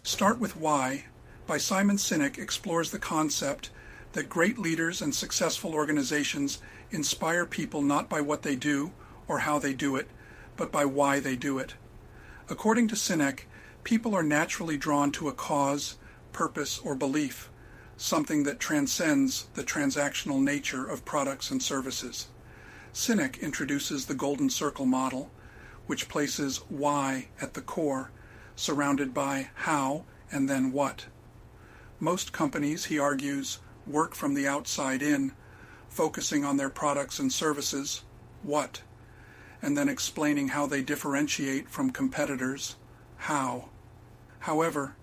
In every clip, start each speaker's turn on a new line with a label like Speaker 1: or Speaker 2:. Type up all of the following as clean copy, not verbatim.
Speaker 1: Start with Why by Simon Sinek explores the concept that great leaders and successful organizations inspire people not by what they do or how they do it, but by why they do it. According to Sinek, people are naturally drawn to a cause, purpose, or belief, something that transcends the transactional nature of products and services. Sinek introduces the Golden Circle model, which places why at the core, surrounded by how and then what. Most companies, he argues, work from the outside in, focusing on their products and services, what, and then explaining how they differentiate from competitors, how. However,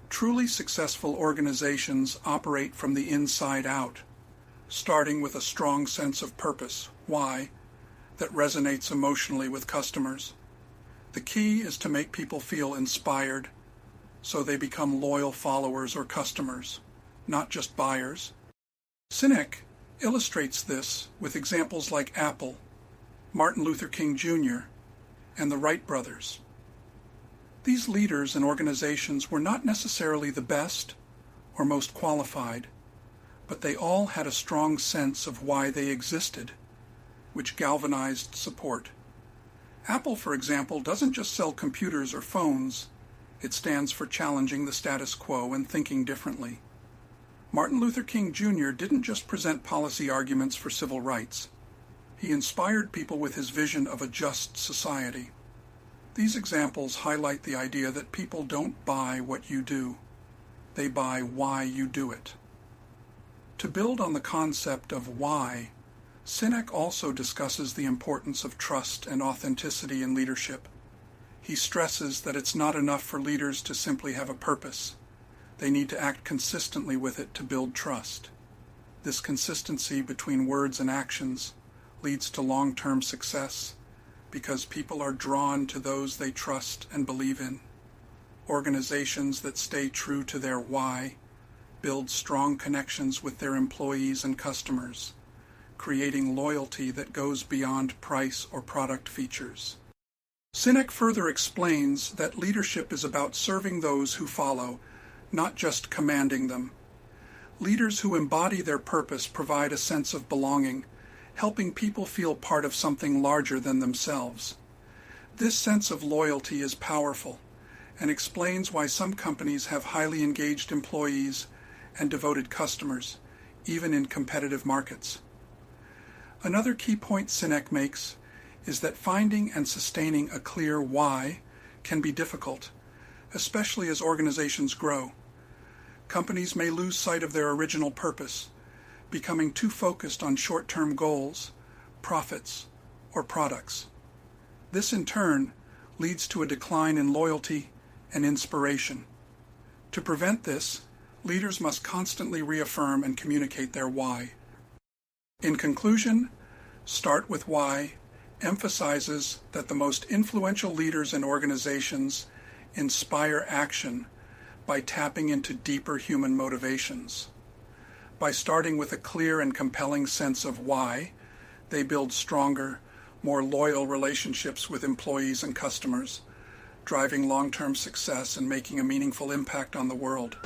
Speaker 1: truly successful organizations operate from the inside out, starting with a strong sense of purpose, why, that resonates emotionally with customers. The key is to make people feel inspired, so they become loyal followers or customers, not just buyers. Sinek illustrates this with examples like Apple, Martin Luther King Jr., and the Wright brothers. These leaders and organizations were not necessarily the best or most qualified, but they all had a strong sense of why they existed, which galvanized support. Apple, for example, doesn't just sell computers or phones. It stands for challenging the status quo and thinking differently. Martin Luther King Jr. didn't just present policy arguments for civil rights. He inspired people with his vision of a just society. These examples highlight the idea that people don't buy what you do. They buy why you do it. To build on the concept of why, Sinek also discusses the importance of trust and authenticity in leadership. He stresses that it's not enough for leaders to simply have a purpose. They need to act consistently with it to build trust. This consistency between words and actions leads to long-term success because people are drawn to those they trust and believe in. Organizations that stay true to their why build strong connections with their employees and customers, creating loyalty that goes beyond price or product features. Sinek further explains that leadership is about serving those who follow, not just commanding them. Leaders who embody their purpose provide a sense of belonging, helping people feel part of something larger than themselves. This sense of loyalty is powerful and explains why some companies have highly engaged employees and devoted customers, even in competitive markets. Another key point Sinek makes is that finding and sustaining a clear why can be difficult, especially as organizations grow. Companies may lose sight of their original purpose, becoming too focused on short-term goals, profits, or products. This in turn leads to a decline in loyalty and inspiration. To prevent this, leaders must constantly reaffirm and communicate their why. In conclusion, Start with Why emphasizes that the most influential leaders and organizations inspire action by tapping into deeper human motivations. By starting with a clear and compelling sense of why, they build stronger, more loyal relationships with employees and customers, driving long-term success and making a meaningful impact on the world.